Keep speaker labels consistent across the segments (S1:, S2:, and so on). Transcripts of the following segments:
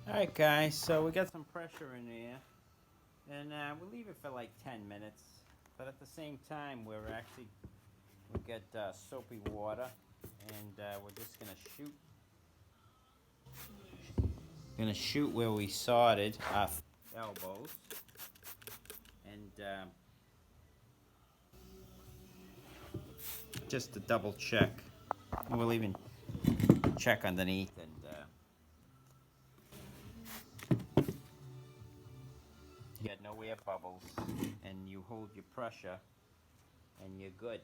S1: Alright guys, so we got some pressure in there, and we'll leave it for like 10 minutes, but at the same time we get soapy water, and we're just gonna shoot where we soldered our elbows, and just to double check, and we'll even check underneath, and you got no air bubbles, and you hold your pressure, and you're good.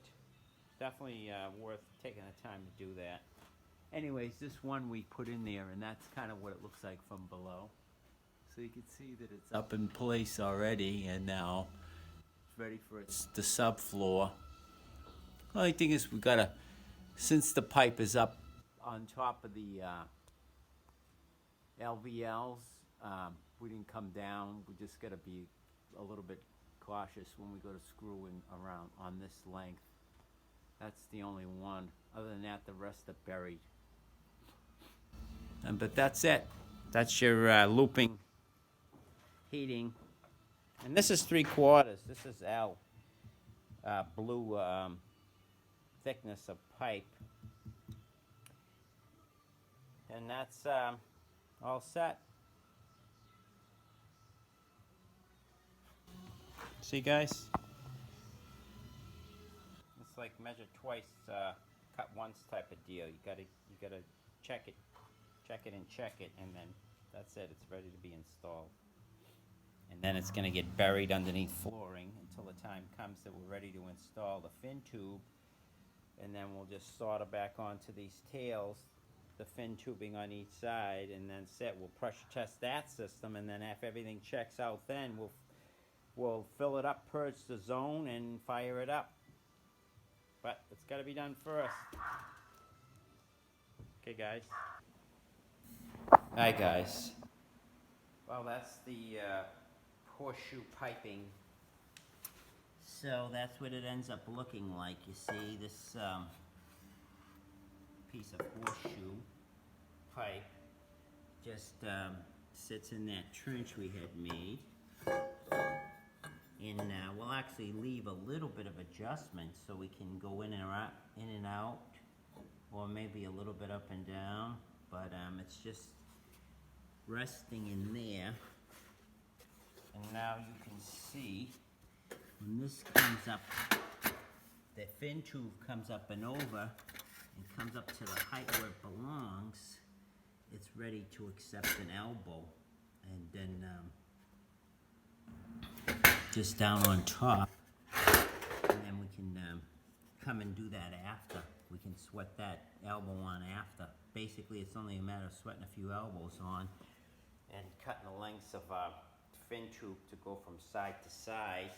S1: Definitely worth taking the time to do that. Anyways, this one we put in there, and that's kind of what it looks like from below. So you can see that it's up in place already, and now it's ready for the subfloor. Only thing is, we gotta, since the pipe is up on top of the LVLs, we didn't come down. We just gotta be a little bit cautious when we go to screw in around on this length. That's the only one. Other than that, the rest are buried. But that's it. That's your looping heating. And this is 3/4. This is L blue thickness of pipe. And that's all set. See, guys? It's like measure twice, cut once type of deal. You gotta check it and check it, and then that's it. It's ready to be installed. And then it's gonna get buried underneath flooring until the time comes that we're ready to install the fin tube, and then we'll just solder back onto these tails, the fin tubing on each side, and then we'll pressure test that system, and then if everything checks out, then we'll fill it up, purge the zone, and fire it up. But it's got to be done first. Okay, guys. Hi, guys. Well, that's the horseshoe piping. So that's what it ends up looking like. You see this piece of horseshoe pipe just sits in that trench we had made. And we'll actually leave a little bit of adjustment so we can go in and out, or maybe a little bit up and down, but it's just resting in there. And now you can see when this comes up, the fin tube comes up and over and comes up to the height where it belongs. It's ready to accept an elbow, and then just down on top, and then we can come and do that after. We can sweat that elbow on after. Basically, it's only a matter of sweating a few elbows on and cutting the lengths of fin tube to go from side to side.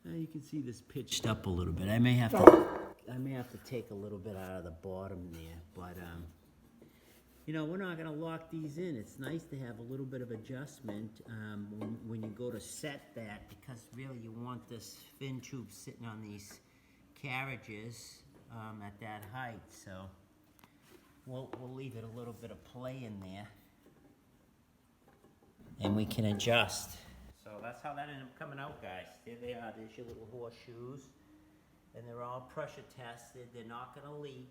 S1: Now you can see this pitched up a little bit. I may have to take a little bit out of the bottom there, but you know, we're not going to lock these in. It's nice to have a little bit of adjustment when you go to set that, because really you want this fin tube sitting on these carriages at that height. So we'll leave it a little bit of play in there, and we can adjust. So that's how that ended up coming out, guys. There they are. There's your little horseshoes, and they're all pressure tested. They're not going to leak.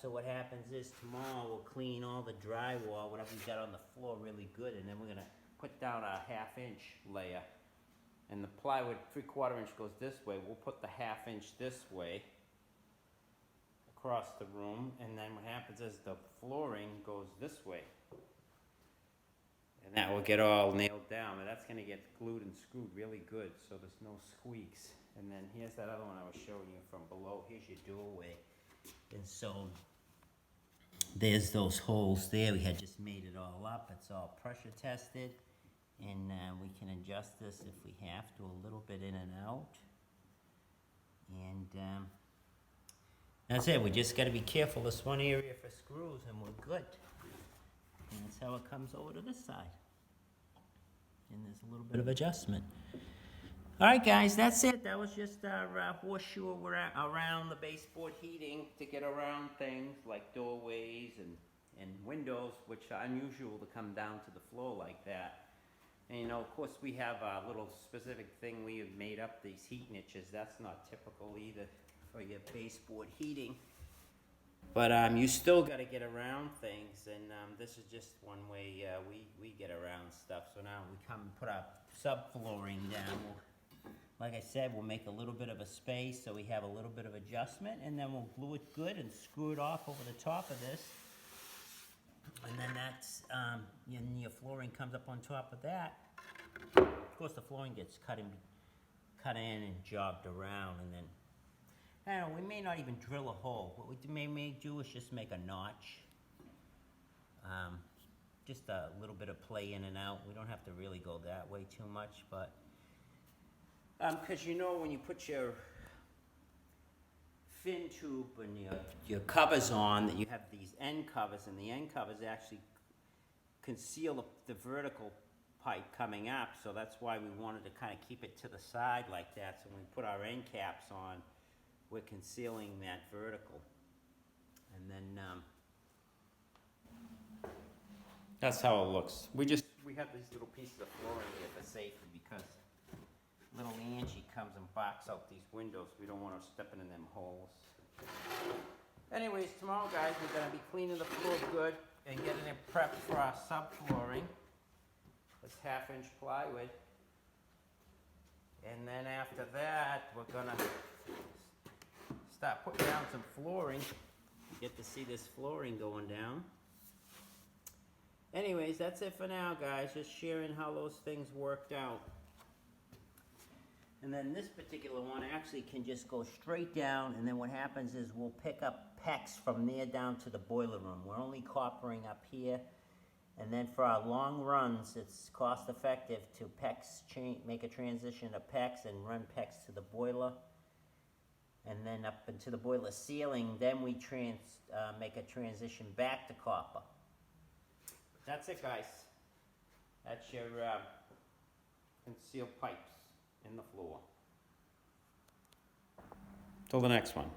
S1: So what happens is tomorrow we'll clean all the drywall, whatever we got on the floor, really good, and then we're gonna put down a 1/2-inch layer. And the plywood 3/4 inch goes this way. We'll put the 1/2 inch this way across the room, and then what happens is the flooring goes this way. And that will get all nailed down, and that's gonna get glued and screwed really good, so there's no squeaks. And then here's that other one I was showing you from below. Here's your doorway. And so there's those holes there. We had just made it all up. It's all pressure tested, and we can adjust this if we have to, a little bit in and out. And that's it. We just got to be careful this one area for screws, and we're good. And that's how it comes over to this side. And there's a little bit of adjustment. All right, guys, that's it. That was just our horseshoe around the baseboard heating to get around things like doorways and windows, which are unusual to come down to the floor like that. And you know, of course, we have a little specific thing we have made up, these heat niches. That's not typical either for your baseboard heating. But you still got to get around things, and this is just one way we get around stuff. So now we come and put our subflooring down. Like I said, we'll make a little bit of a space so we have a little bit of adjustment, and then we'll glue it good and screw it off over the top of this. And then that's, your flooring comes up on top of that. Of course, the flooring gets cut in and jobbed around, and then, I don't know, we may not even drill a hole. What we may do is just make a notch. Just a little bit of play in and out. We don't have to really go that way too much, but because you know, when you put your Fintube and your covers on, that you have these end covers, and the end covers actually conceal the vertical pipe coming up, so that's why we wanted to kind of keep it to the side like that. So when we put our end caps on, we're concealing that vertical. And then that's how it looks. We have these little pieces of flooring here for safety, because little Angie comes and barks out these windows. We don't want her stepping in them holes. Anyways, tomorrow, guys, we're going to be cleaning the floor good and getting it prepped for our subflooring. This 1/2-inch plywood. And then after that, we're going to start putting down some flooring. You get to see this flooring going down. Anyways, that's it for now, guys. Just sharing how those things worked out. And then this particular one actually can just go straight down, and then what happens is we'll pick up PEX from there down to the boiler room. We're only coppering up here, and then for our long runs, it's cost effective to make a transition to PEX and run PEX to the boiler, and then up into the boiler ceiling, then we make a transition back to copper. That's it, guys. That's your concealed pipes in the floor. Till the next one.